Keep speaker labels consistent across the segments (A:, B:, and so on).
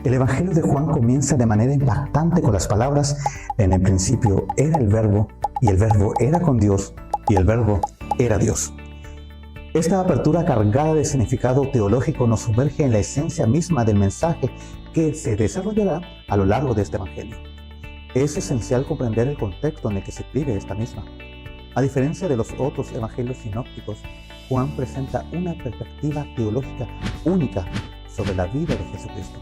A: El Evangelio de Juan comienza de manera impactante con las palabras: en el principio era el Verbo, y el Verbo era con Dios, y el Verbo era Dios. Esta apertura cargada de significado teológico nos sumerge en la esencia misma del mensaje que se desarrollará a lo largo de este Evangelio. Es esencial comprender el contexto en el que se escribe esta misma. A diferencia de los otros evangelios sinópticos, Juan presenta una perspectiva teológica única sobre la vida de Jesucristo.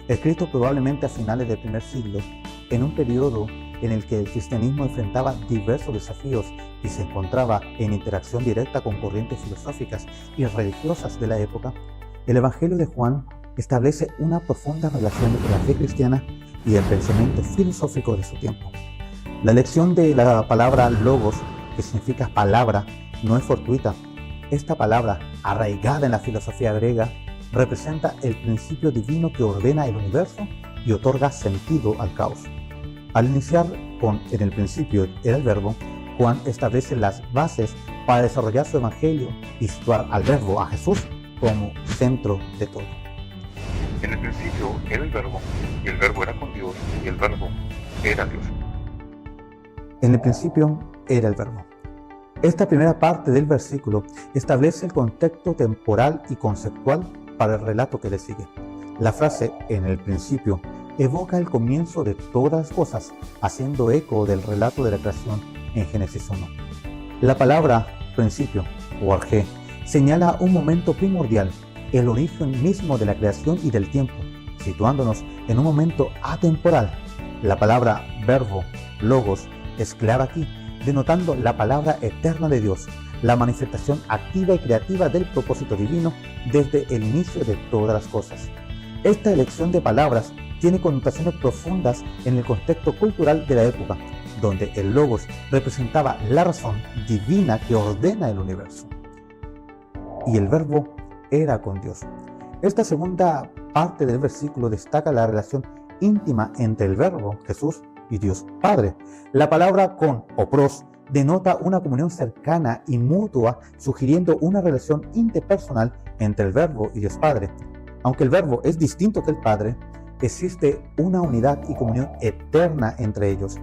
A: Escrito probablemente a finales del primer siglo, en un periodo en el que el cristianismo enfrentaba diversos desafíos y se encontraba en interacción directa con corrientes filosóficas y religiosas de la época, el Evangelio de Juan establece una profunda relación entre la fe cristiana y el pensamiento filosófico de su tiempo. La elección de la palabra logos, que significa palabra, no es fortuita. Esta palabra, arraigada en la filosofía griega, representa el principio divino que ordena el universo y otorga sentido al caos. Al iniciar con "en el principio era el Verbo", Juan establece las bases para desarrollar su evangelio y situar al Verbo, a Jesús, como centro de todo.
B: En el principio era el Verbo, y el Verbo era con Dios, y el Verbo era Dios.
A: En el principio era el Verbo. Esta primera parte del versículo establece el contexto temporal y conceptual para el relato que le sigue. La frase "en el principio" evoca el comienzo de todas las cosas, haciendo eco del relato de la creación en Génesis 1. La palabra principio, o arjé, señala un momento primordial, el origen mismo de la creación y del tiempo, situándonos en un momento atemporal. La palabra verbo, logos, es clara aquí, denotando la palabra eterna de Dios, la manifestación activa y creativa del propósito divino desde el inicio de todas las cosas. Esta elección de palabras tiene connotaciones profundas en el contexto cultural de la época, donde el logos representaba la razón divina que ordena el universo. Y el Verbo era con Dios. Esta segunda parte del versículo destaca la relación íntima entre el Verbo, Jesús, y Dios Padre. La palabra con o pros denota una comunión cercana y mutua, sugiriendo una relación interpersonal entre el Verbo y Dios Padre. Aunque el Verbo es distinto que el Padre, existe una unidad y comunión eterna entre ellos.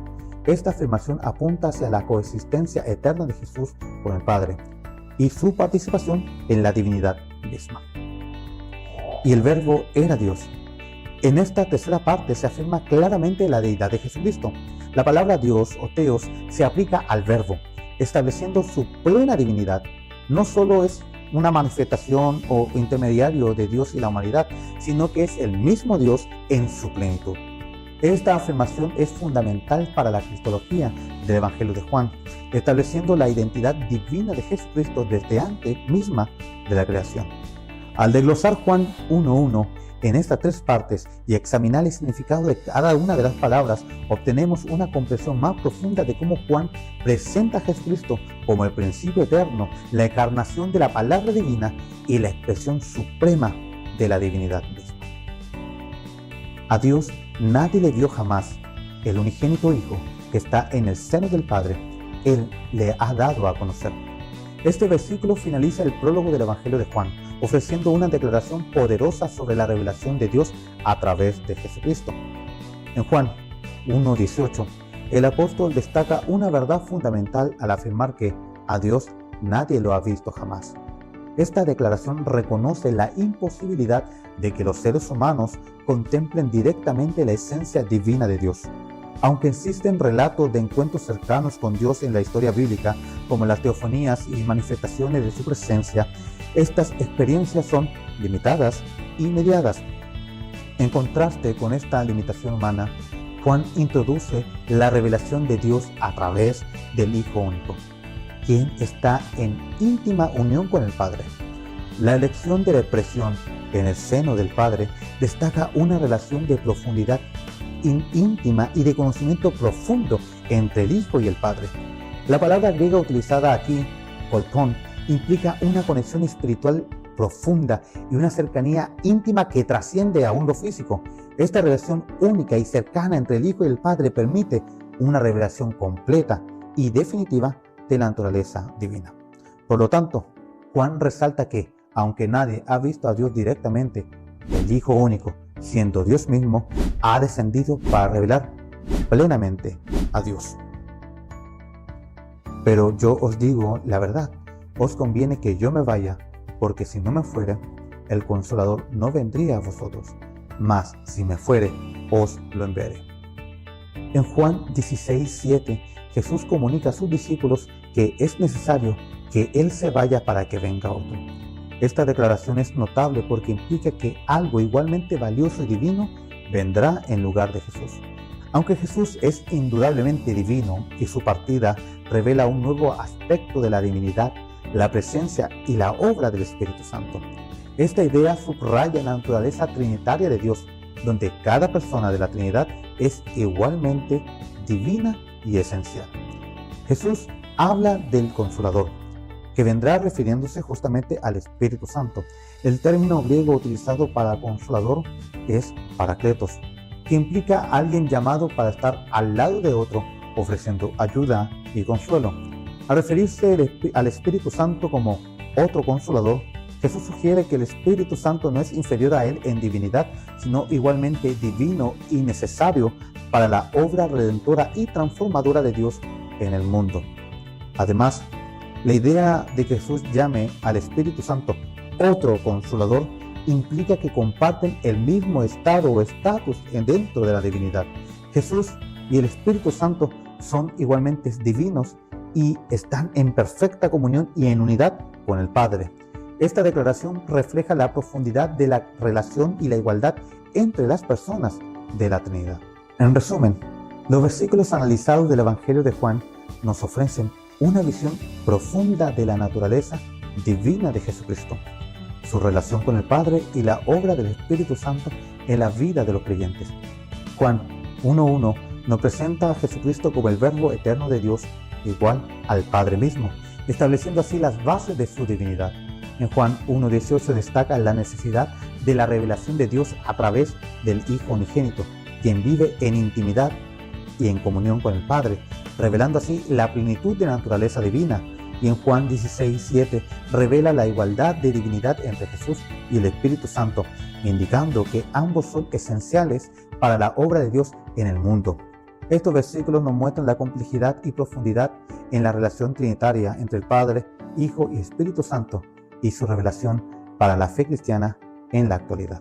A: Esta afirmación apunta hacia la coexistencia eterna de Jesús con el Padre y su participación en la divinidad misma. Y el Verbo era Dios. En esta tercera parte se afirma claramente la deidad de Jesucristo. La palabra Dios o Theos se aplica al Verbo, estableciendo su plena divinidad. No solo es una manifestación o intermediario de Dios y la humanidad, sino que es el mismo Dios en su plenitud. Esta afirmación es fundamental para la cristología del Evangelio de Juan, estableciendo la identidad divina de Jesucristo desde antes misma de la creación. Al desglosar Juan 1:1 en estas tres partes y examinar el significado de cada una de las palabras, obtenemos una comprensión más profunda de cómo Juan presenta a Jesucristo como el principio eterno, la encarnación de la palabra divina y la expresión suprema de la divinidad misma. A Dios nadie le dio jamás. El unigénito Hijo que está en el seno del Padre, Él le ha dado a conocer. Este versículo finaliza el prólogo del Evangelio de Juan, ofreciendo una declaración poderosa sobre la revelación de Dios a través de Jesucristo. En Juan 1:18, el apóstol destaca una verdad fundamental al afirmar que a Dios nadie lo ha visto jamás. Esta declaración reconoce la imposibilidad de que los seres humanos contemplen directamente la esencia divina de Dios. Aunque existen relatos de encuentros cercanos con Dios en la historia bíblica, como las teofanías y manifestaciones de su presencia, estas experiencias son limitadas y mediadas. En contraste con esta limitación humana, Juan introduce la revelación de Dios a través del Hijo único, quien está en íntima unión con el Padre. La elección de la expresión en el seno del Padre destaca una relación de profundidad íntima y de conocimiento profundo entre el Hijo y el Padre. La palabra griega utilizada aquí, kolpon, implica una conexión espiritual profunda y una cercanía íntima que trasciende aún lo físico. Esta relación única y cercana entre el Hijo y el Padre permite una revelación completa y definitiva de la naturaleza divina. Por lo tanto, Juan resalta que, aunque nadie ha visto a Dios directamente, el Hijo único, siendo Dios mismo, ha descendido para revelar plenamente a Dios. Pero yo os digo la verdad, os conviene que yo me vaya, porque si no me fuere, el Consolador no vendría a vosotros, mas si me fuere, os lo enviaré. En Juan 16:7, Jesús comunica a sus discípulos que es necesario que Él se vaya para que venga otro. Esta declaración es notable porque implica que algo igualmente valioso y divino vendrá en lugar de Jesús. Aunque Jesús es indudablemente divino y su partida revela un nuevo aspecto de la divinidad, la presencia y la obra del Espíritu Santo. Esta idea subraya la naturaleza trinitaria de Dios, donde cada persona de la Trinidad es igualmente divina y esencial. Jesús habla del Consolador, que vendrá refiriéndose justamente al Espíritu Santo. El término griego utilizado para Consolador es Parakletos, que implica a alguien llamado para estar al lado de otro, ofreciendo ayuda y consuelo. Al referirse al Espíritu Santo como otro Consolador, Jesús sugiere que el Espíritu Santo no es inferior a Él en divinidad, sino igualmente divino y necesario para la obra redentora y transformadora de Dios en el mundo. Además, la idea de que Jesús llame al Espíritu Santo otro Consolador implica que comparten el mismo estado o estatus dentro de la divinidad. Jesús y el Espíritu Santo son igualmente divinos y están en perfecta comunión y en unidad con el Padre. Esta declaración refleja la profundidad de la relación y la igualdad entre las personas de la Trinidad. En resumen, los versículos analizados del Evangelio de Juan nos ofrecen una visión profunda de la naturaleza divina de Jesucristo, su relación con el Padre y la obra del Espíritu Santo en la vida de los creyentes. Juan 1:1 nos presenta a Jesucristo como el Verbo eterno de Dios, igual al Padre mismo, estableciendo así las bases de su divinidad. En Juan 1:18 destaca la necesidad de la revelación de Dios a través del Hijo unigénito, quien vive en intimidad y en comunión con el Padre, revelando así la plenitud de la naturaleza divina. Y en Juan 16:7 revela la igualdad de divinidad entre Jesús y el Espíritu Santo, indicando que ambos son esenciales para la obra de Dios en el mundo. Estos versículos nos muestran la complejidad y profundidad en la relación trinitaria entre el Padre, Hijo y Espíritu Santo, y su revelación para la fe cristiana en la actualidad.